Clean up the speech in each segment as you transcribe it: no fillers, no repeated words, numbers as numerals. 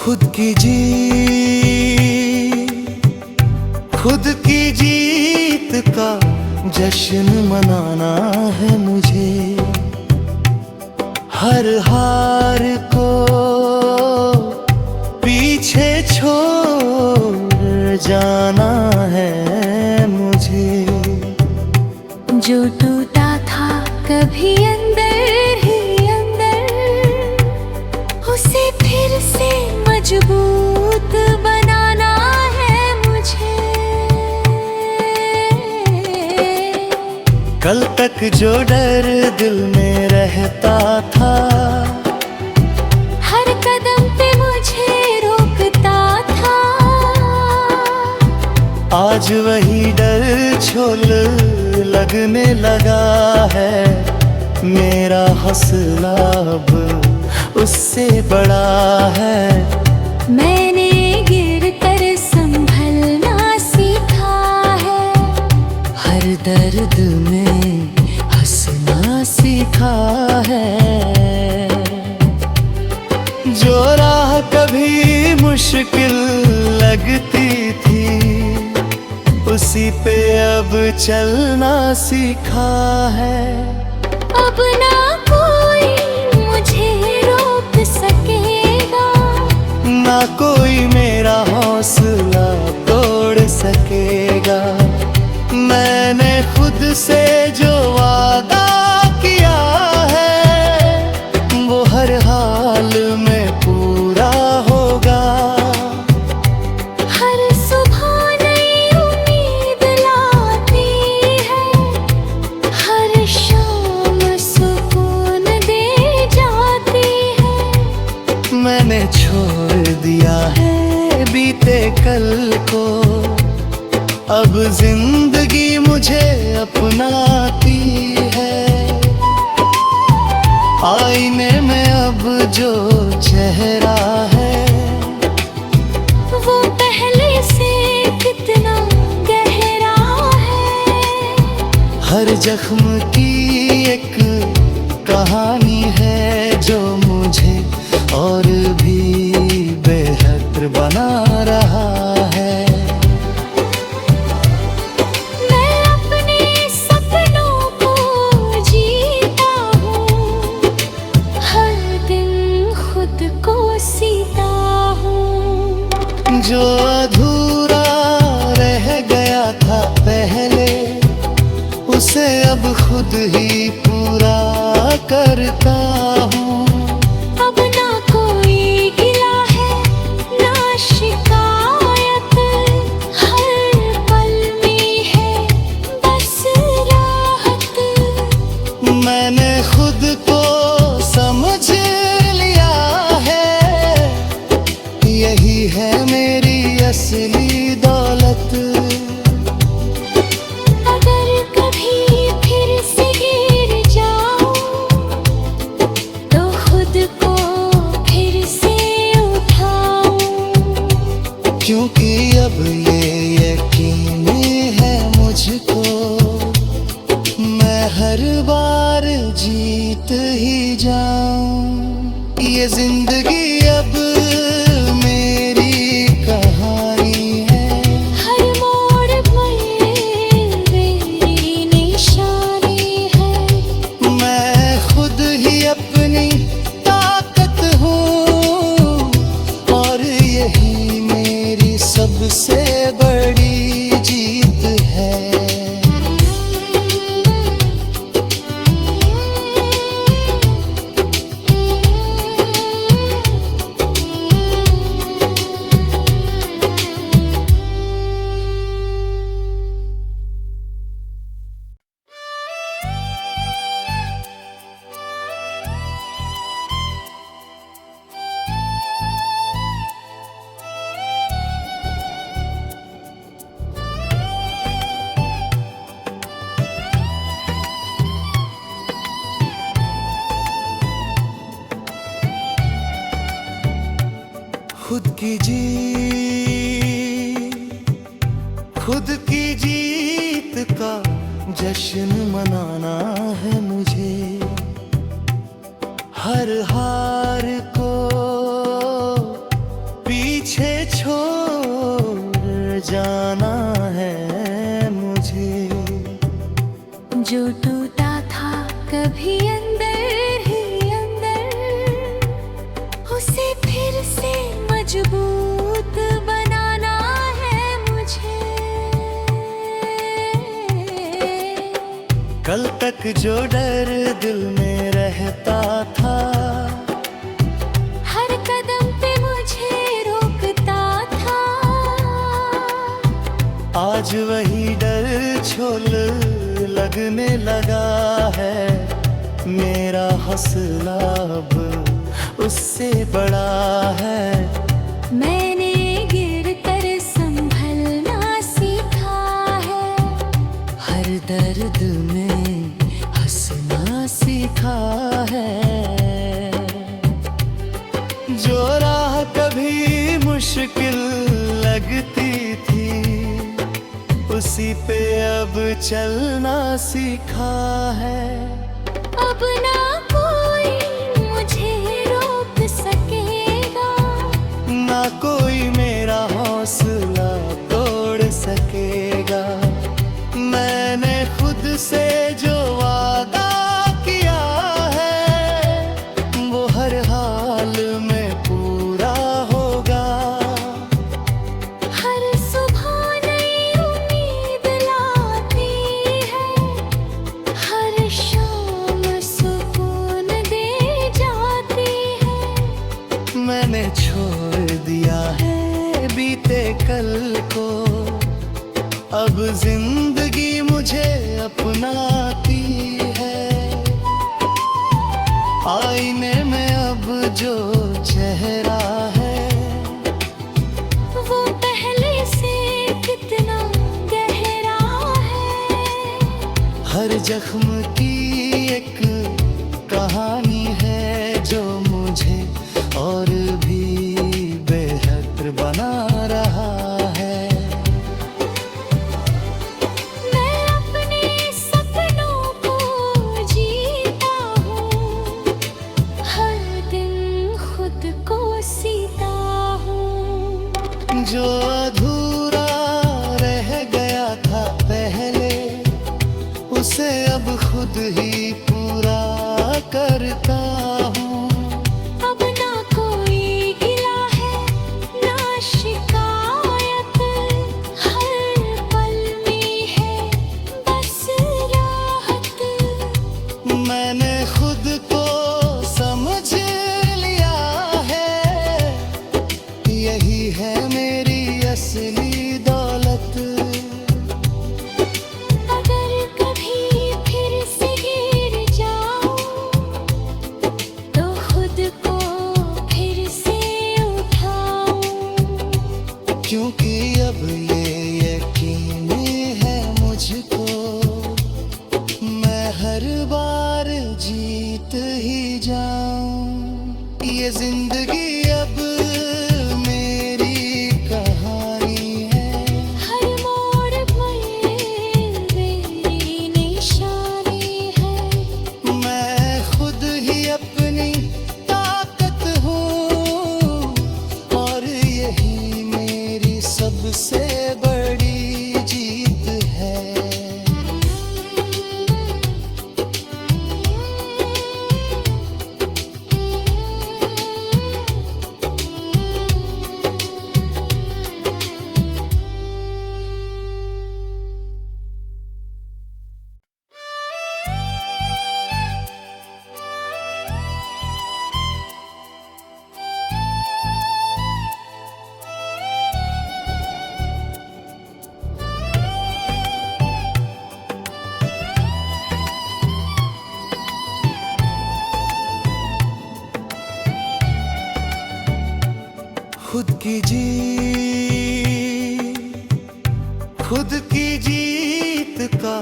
खुद की जीत का जश्न मनाना है मुझे। हर हार को पीछे छोड़ जाना है मुझे। जो टूटा था कभी अंदर ही अंदर, उसे फिर से मजबूत बनाना है मुझे। कल तक जो डर दिल में रहता था, हर कदम पे मुझे रोकता था, आज वही डर छोल लगने लगा है। मेरा हौसला अब उससे बड़ा है। मैंने गिर कर संभलना सीखा है, हर दर्द में हंसना सीखा है। जो राह कभी मुश्किल लगती थी, उसी पे अब चलना सीखा है। अब ना कोई मुझे रोक सकेगा, ना कोई मेरा हौसला तोड़ सकेगा। मैंने खुद से जो वादा किया है, वो हर हाल में पूरा होगा। हर सुबह नई उम्मीद लाती है, हर शाम सुकून दे जाती है। मैंने छोड़ दिया है बीते कल को, अब जिंदगी मुझे अपनाती है। आईने में अब जो चेहरा है, वो पहले से कितना गहरा है। हर जख्म की एक कहानी है, जो मुझे और भी बेहतर बना रहा है। मैं अपने सपनों को जीता हूँ, हर दिन खुद को सीता हूँ। जो अधूरा रह गया था पहले, उसे अब खुद ही पूरा करता हूँ। अब ना कोई गिला है, ना शिकायत, हर पल में है बस राहत। मैंने खुद को समझ लिया है, यही है मेरी असली दौलत। अगर कभी फिर से गिर जाऊं, तो खुद को फिर से उठाऊं। क्योंकि अब ये यकीन है मुझको, मैं हर बार जीत ही जाऊं। ये जिंदगी अब मेरी कहानी है, हर मोड़ पर मेरी निशानी है। मैं खुद ही अपनी ताकत हूँ, और यही मेरी सबसे बड़ी जीत है। खुद की जीत का जश्न मनाना है मुझे। हर हार को जो टूटा था कभी अंदर ही अंदर, उसे फिर से मजबूत बनाना है मुझे। कल तक जो डर दिल में रहता था, हर कदम पे मुझे रोकता था, आज वही डर छोल लगने लगा है। मेरा हौसला अब उससे बड़ा है। मैंने गिर कर संभलना सीखा है, हर दर्द में हंसना सीखा है। जो राह कभी मुश्किल लगती थी, उसी पे अब चलना सीखा है। अब ना कोई मुझे रोक सकेगा, ना कोई मेरा हौसला तोड़ सकेगा। मैंने खुद से जो वादा किया है, वो हर हाल में पूरा होगा। हर सुबह नई उम्मीद लाती है, हर शाम सुकून दे जाती है। मैंने छोड़ दिया है बीते कल को, अब जिंदगी मुझे अपनाती है। आईने में अब जो चेहरा है, वो पहले से कितना गहरा है। हर जख्म की एक कहानी है, जो मुझे और भी बेहतर बना रहा है। मैं अपने सपनों को जीता हूँ, हर दिन खुद को सीता हूँ। जो अधूरा रह गया था पहले, उसे अब खुद ही पूरा करता हूँ। अब ना कोई गिला है, ना शिकायत, हर पल में है बस राहत। मैंने खुद को समझ लिया है, यही है मेरी असली दौलत। अगर कभी फिर से गिर जाऊं, तो खुद को फिर से उठाऊं। क्योंकि अब ये यकीन है मुझको, मैं हर बार जीत ही जाऊं। ये जिंदगी अब मेरी कहानी है, हर मोड़ पर मेरी निशानी है। मैं खुद ही अपनी ताकत हूँ, और यही मेरी सबसे बड़ी जीत है। खुद की जीत का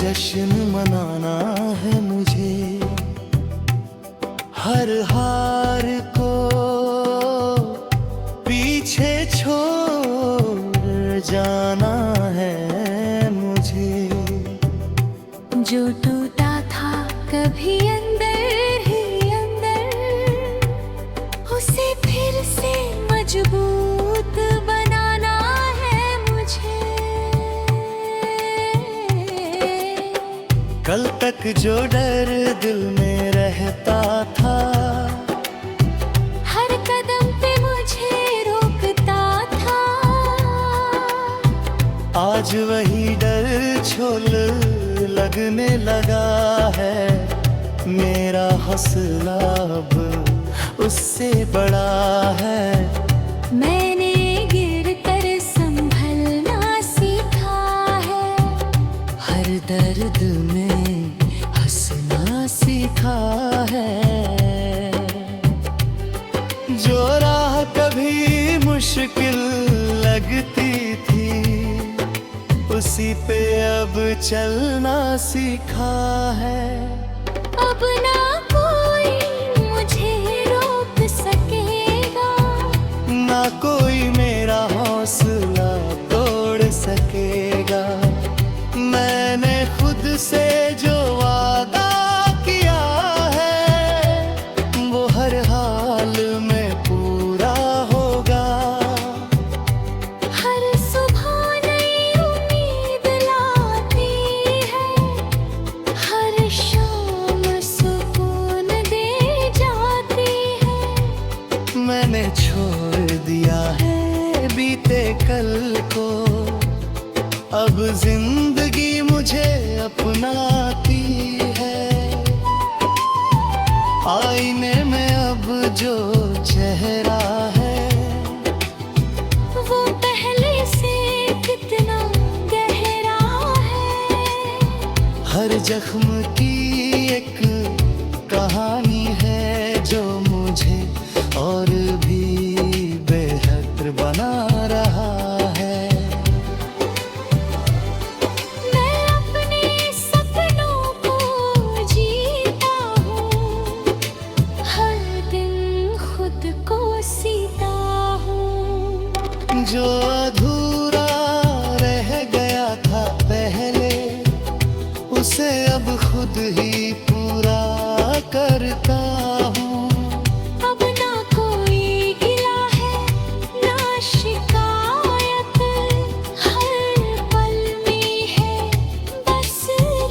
जश्न मनाना है मुझे। हर हार को पीछे छोड़ जाना है मुझे। जो टूटा था कभी अंदर ही अंदर, उसे फिर से मजबूत बनाना है मुझे। कल तक जो डर दिल में रहता था, हर कदम पे मुझे रोकता था। आज वही डर छोल लगने लगा है। मेरा हौसला अब उससे बड़ा है। मैंने गिर कर संभलना सीखा है। हर दर्द में हंसना सीखा है। जो राह कभी मुश्किल लगती थी, उसी पे अब चलना सीखा है। अब ना कोई मुझे रोक सकेगा, ना कोई मेरा हौसला तोड़ सकेगा। मैंने खुद से जो वादा किया है, वो हर हाल में पूरा होगा। हर सुबह नई उम्मीद लाती है, हर शाम सुकून दे जाती है। मैंने छोड़ दिया है बीते कल को, अब जिंदगी मुझे अपनाती है। आईने में अब जो चेहरा है, वो पहले से कितना गहरा है। हर जख्म की एक कहानी है, जो मुझे और भी बेहतर बना रहा है। मैं अपने सपनों को जीता हूँ, हर दिन खुद को सीता हूँ। जो अधूरा रह गया था पहले, उसे अब खुद ही पूरा करता हूँ। अब ना कोई गिला है, ना शिकायत, हर पल में है बस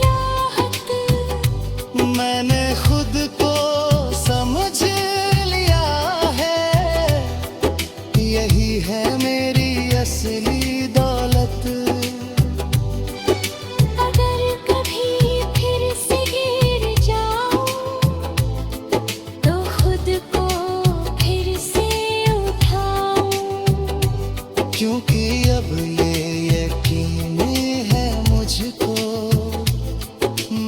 राहत। मैंने खुद को समझ लिया है, यही है मेरी असली दौलत। अगर कभी फिर से गिर जाऊं, तो खुद को फिर से उठाऊं। क्योंकि अब ये यकीन है मुझको,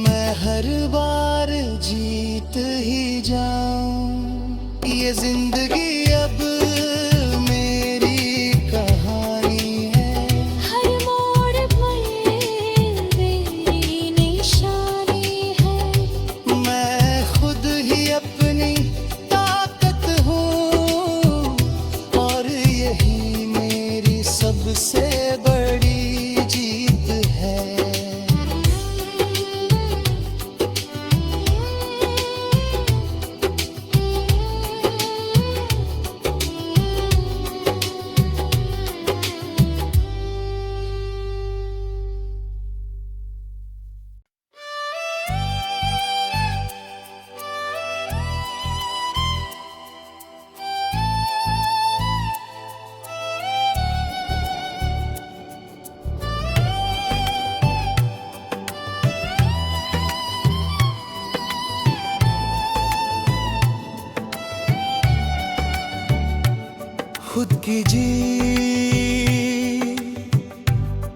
मैं हर बार जीत ही जाऊं। ये जिंदगी अब मेरी कहानी है। हर मोड़ पर मेरी निशानी है। मैं खुद ही अपनी ताकत हूँ, और यही मेरी सबसे बड़ी जीत है।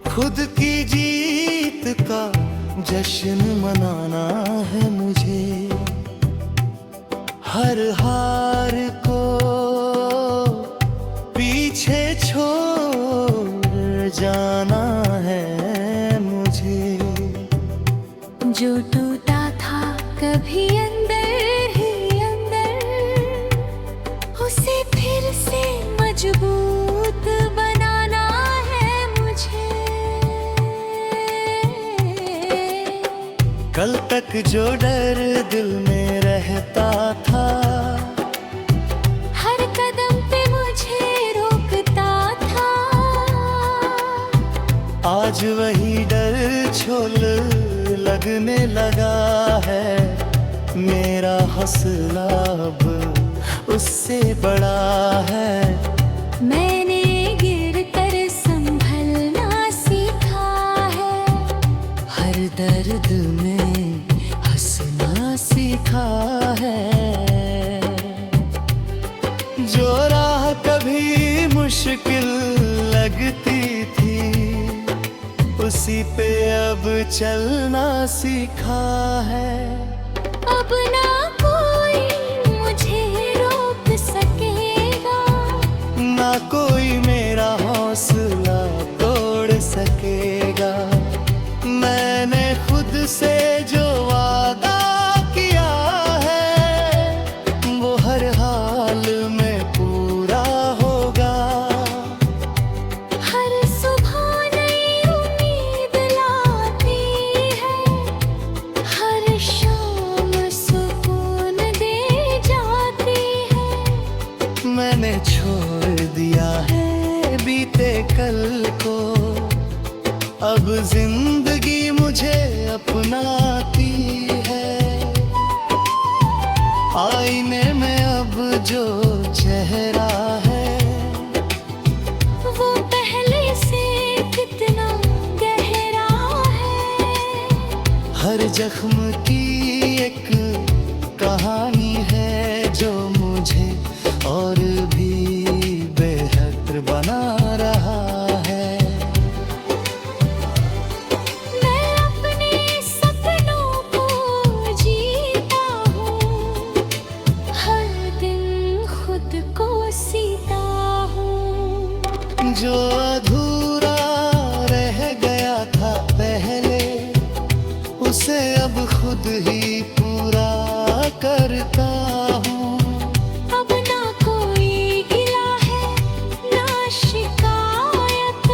खुद की जीत का जश्न मनाना है मुझे। हर हार को पीछे छोड़ जाना है मुझे। जो टूटा था कभी अंदर ही अंदर, उसे फिर से मजबूत बनाना है मुझे। कल तक जो डर दिल में रहता था, हर कदम पे मुझे रोकता था। आज वही डर छोल लग लगने लगा है। मेरा हौसला अब उससे बड़ा है। मैंने गिर कर संभलना सीखा है। हर दर्द में हंसना सीखा है। जो राह कभी मुश्किल लगती थी, उसी पे अब चलना सीखा है। अब ना कोई मुझे रोक सकेगा, ना कोई मेरा हौसला तोड़ सकेगा। मैंने खुद से जो वादा किया है, वो हर हाल में पूरा होगा। हर सुबह नई उम्मीद लाती है, हर शाम सुकून दे जाती है। मैंने छोड़ दिया है बीते कल को, अब जिंदगी मुझे अपनाती है। आईने में अब जो चेहरा है, वो पहले से कितना गहरा है। हर जख्म की एक कहानी है, जो मुझे और भी बेहतर बना रहा है। मैं अपने सपनों को जीता हूँ, हर दिन खुद को सीता हूँ। जो अधूरा रह गया था पहले, उसे अब खुद ही पूरा करता हूँ। अब ना कोई गिला है, ना शिकायत,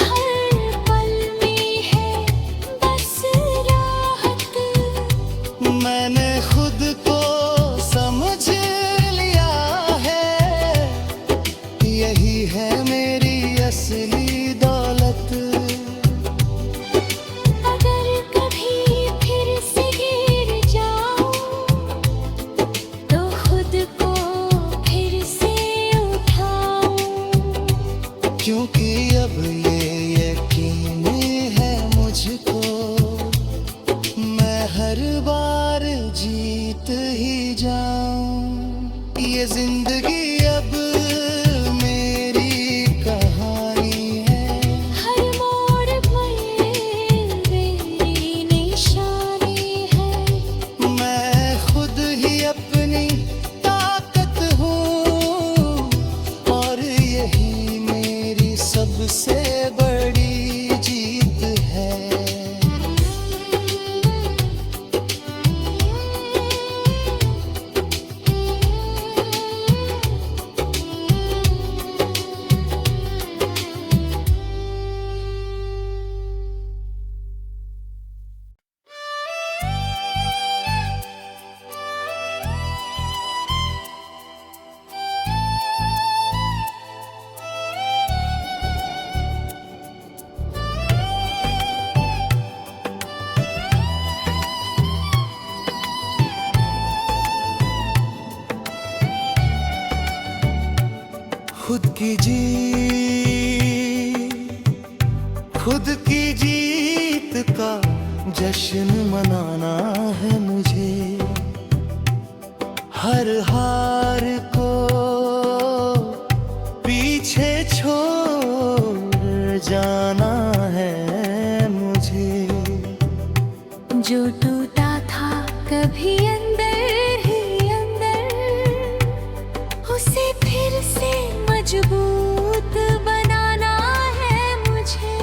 हर पल में है बस राहत। मैंने खुद को समझ लिया है, यही है मेरी असली दौलत। अगर कभी फिर से गिर जाऊं, तो खुद को फिर से उठाऊं। क्योंकि अब ये यकीन है मुझको, मैं हर बार जीत ही जाऊं। ये जिंदगी अब मेरी कहानी है। हर मोड़ पर मेरी निशानी है। मैं खुद ही अपनी ताकत हूँ, और यही मेरी सबसे बड़ी जीत है। खुद की जीत का जश्न मनाना है मुझे। हर हार को पीछे छोड़ जाना है मुझे। जो टूटा था कभी अंदर ही अंदर, उसे फिर से मजबूत बनाना है मुझे।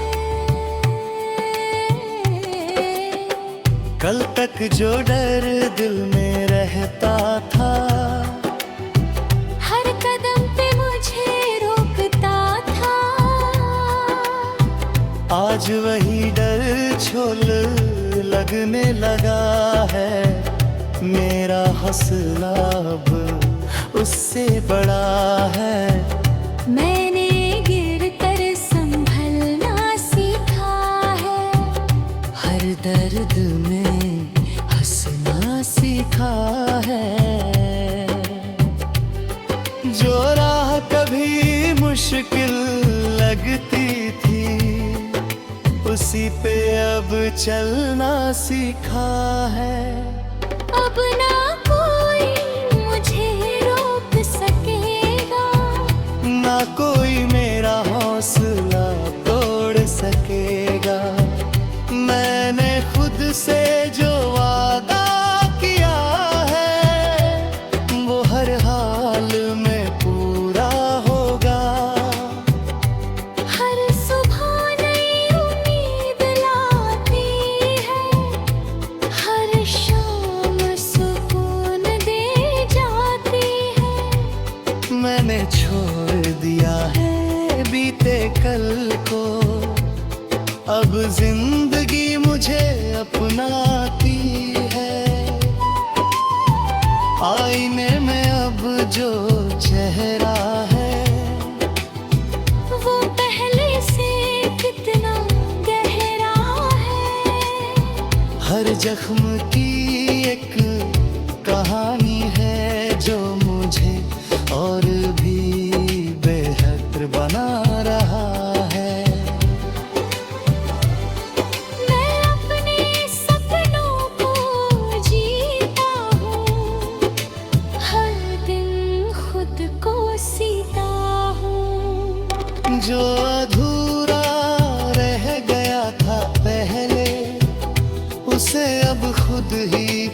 कल तक जो डर दिल में रहता था, हर कदम पे मुझे रोकता था। आज वही डर छोल लगने लगा है। मेरा हौसला अब उससे बड़ा है। मैंने गिर कर संभलना सीखा है। हर दर्द में हंसना सीखा है। जो राह कभी मुश्किल लगती थी, उसी पे अब चलना सीखा है। अब ना कोई मुझे रोक सकेगा, ना कोई मेरा हौसला तोड़ सकेगा। मैंने खुद से जो वादा किया है, वो हर हाल में पूरा होगा। हर सुबह नई उम्मीद लाती है, हर शाम सुकून दे जाती है। मैंने छोड़ दिया है बीते कल को, अब जिंदगी मुझे अपनाती है। आईने में अब जो चेहरा है, वो पहले से कितना गहरा है। हर जख्म की एक कहानी है, जो मुझे और भी बेहतर बना रहा है। मैं अपने सपनों को जीता हूँ, हर दिन खुद को सीता हूँ। जो अधूरा रह गया था पहले, उसे अब खुद ही